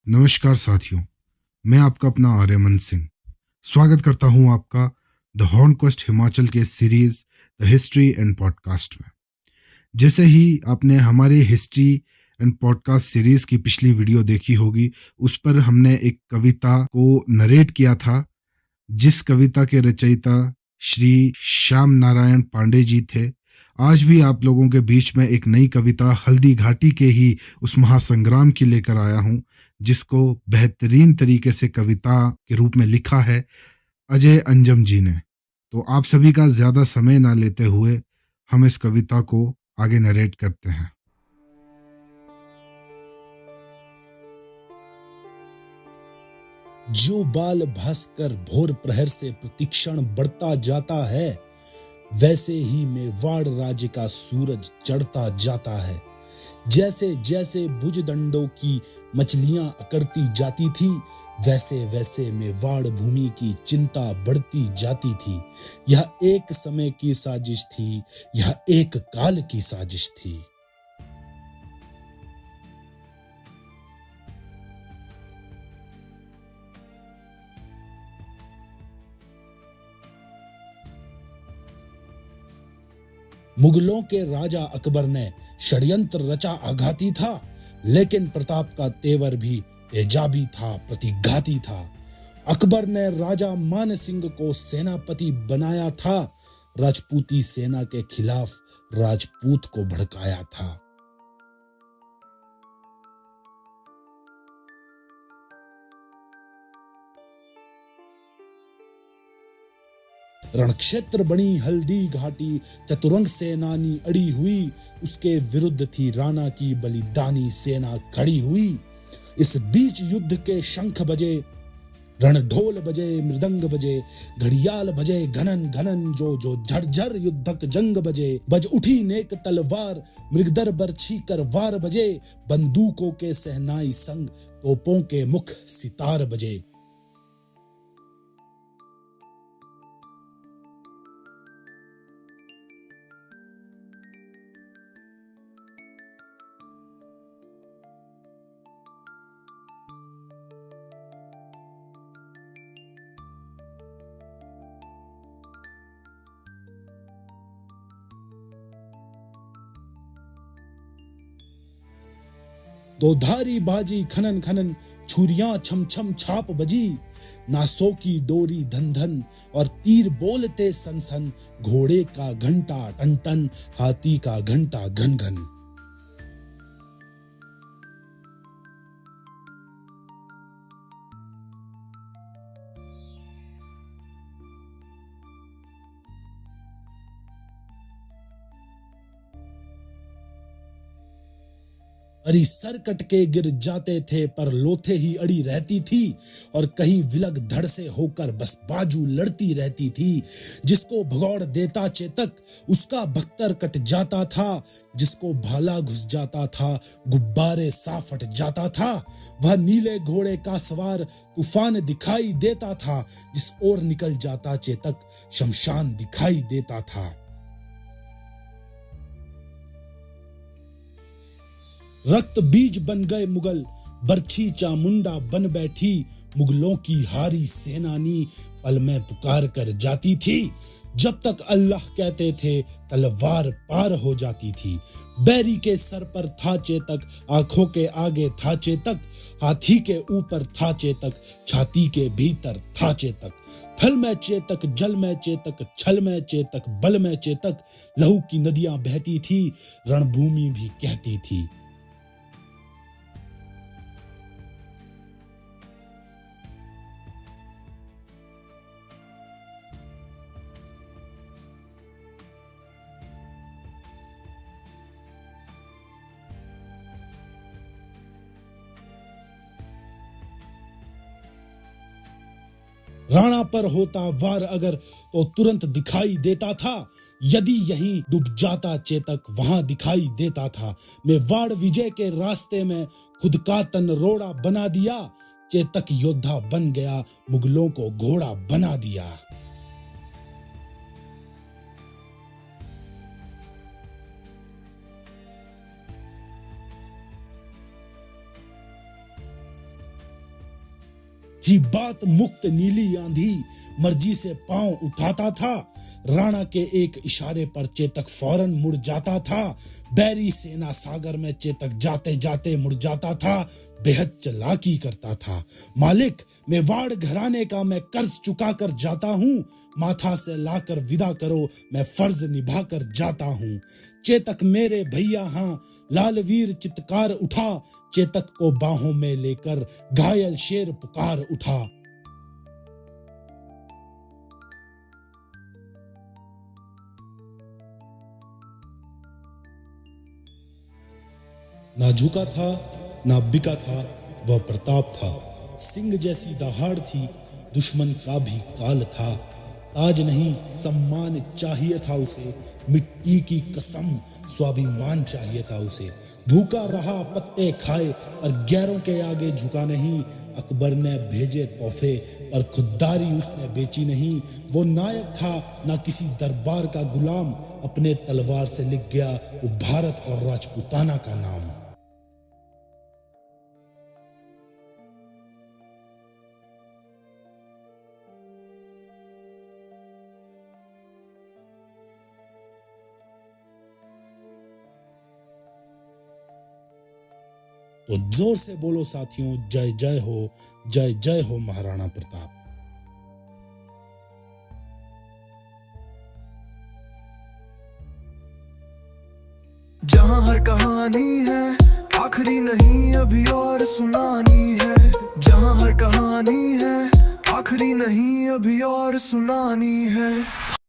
नमस्कार साथियों, मैं आपका अपना आर्यमन सिंह स्वागत करता हूं आपका द हॉर्न क्वेस्ट हिमाचल के series the history and podcast में। जैसे ही आपने हमारे हिस्ट्री एंड पॉडकास्ट सीरीज की पिछली वीडियो देखी होगी, उस पर हमने एक कविता को नरेट किया था, जिस कविता के रचयिता श्री श्याम नारायण पांडे जी थे। आज भी आप लोगों के बीच में एक नई कविता हल्दी घाटी के ही उस महासंग्राम की लेकर आया हूं, जिसको बेहतरीन तरीके से कविता के रूप में लिखा है अजय अंजम जी ने। तो आप सभी का ज़्यादा समय ना लेते हुए हम इस कविता को आगे नरेट करते हैं। जो बाल भास्कर भोर प्रहर से प्रतिक्षण बढ़ता जाता है, वैसे ही मेवाड़ राज्य का सूरज चढ़ता जाता है। जैसे जैसे भुजदंडों की मछलियां अकड़ती जाती थी, वैसे वैसे मेवाड़ भूमि की चिंता बढ़ती जाती थी। यह एक समय की साजिश थी, यह एक काल की साजिश थी। मुगलों के राजा अकबर ने षड्यंत्र रचा आघाती था, लेकिन प्रताप का तेवर भी तेजाबी था, प्रतिघाती था। अकबर ने राजा मान सिंह को सेनापति बनाया था, राजपूती सेना के खिलाफ राजपूत को भड़काया था। रणक्षेत्र बनी हल्दी घाटी, चतुरंग सेनानी अड़ी हुई, उसके विरुद्ध थी राणा की बलिदानी सेना खड़ी हुई। इस बीच युद्ध के शंख बजे, रणढोल बजे, मृदंग बजे, घड़ियाल बजे घनन घनन, जो जो झरझर युद्धक जंग बजे। बज उठी नेक तलवार, मृगदर बरछी करवार बजे, बंदूकों के सहनाई संग, तोपों के मुख सितार बजे। दो धारी बाजी खनन खनन, छुरियां छम छम छाप बजी। नासों की डोरी धन धन, और तीर बोलते सन सन। घोड़े का घंटा टन टन, हाथी का घंटा घन घन। अरी सर कट के गिर जाते थे, पर लोथे ही अड़ी रहती थी। और कहीं विलग धड़ से होकर बस बाजू लड़ती रहती थी। जिसको भगौड़ देता चेतक, उसका भक्तर कट जाता था। जिसको भाला घुस जाता था, गुब्बारे सा फट जाता था। वह नीले घोड़े का सवार तूफान दिखाई देता था। जिस ओर निकल जाता चेतक, शमशान दिखाई देता था। रक्त बीज बन गए मुगल, बरछी चामुंडा बन बैठी। मुगलों की हारी सेनानी पल में पुकार कर जाती थी। जब तक अल्लाह कहते थे, तलवार पार हो जाती थी। बैरी के सर पर था चेतक, आंखों के आगे था चेतक। हाथी के ऊपर था चेतक, छाती के भीतर था चेतक। थल में चेतक, जल में चेतक, छल में चेतक, बल में चेतक। लहू की नदियां बहती थी, रणभूमि भी कहती थी। राणा पर होता वार अगर, तो तुरंत दिखाई देता था। यदि यहीं डूब जाता चेतक, वहां दिखाई देता था। मेवाड़ विजय के रास्ते में खुद का तन रोड़ा बना दिया। चेतक योद्धा बन गया, मुगलों को घोड़ा बना दिया। थी बात मुक्त नीली आंधी, मर्जी से पांव उठाता था। राणा के एक इशारे पर चेतक फौरन मुड़ जाता था। बैरी सेना सागर में चेतक जाते जाते मुड़ जाता था। बेहद चालाकी करता था। मालिक, मेवाड़ घराने का मैं कर्ज चुका कर जाता हूँ। माथा से लाकर विदा करो, मैं फर्ज निभा कर जाता हूँ। चेतक मेरे भैया हाँ, लालवीर चित्कार उठा। चेतक को बाहों में लेकर घायल शेर पुकार उठा। ना झुका था, ना बिका था, वह प्रताप था। सिंह जैसी दहाड़ थी, दुश्मन का भी काल था। ताज नहीं सम्मान चाहिए था उसे, मिट्टी की कसम स्वाभिमान चाहिए था उसे। भूखा रहा पत्ते खाए पर गैरों के आगे झुका नहीं। अकबर ने भेजे तोहफे पर खुददारी उसने बेची नहीं। वो नायक था ना किसी दरबार का गुलाम, अपने तलवार से लिख गया वो भारत और राजपूताना का नाम। तो जोर से बोलो साथियों, जय जय हो, जय जय हो महाराणा प्रताप। जहाँ हर कहानी है आखिरी नहीं अभी और सुनानी है। जहाँ हर कहानी है आखिरी नहीं अभी और सुनानी है।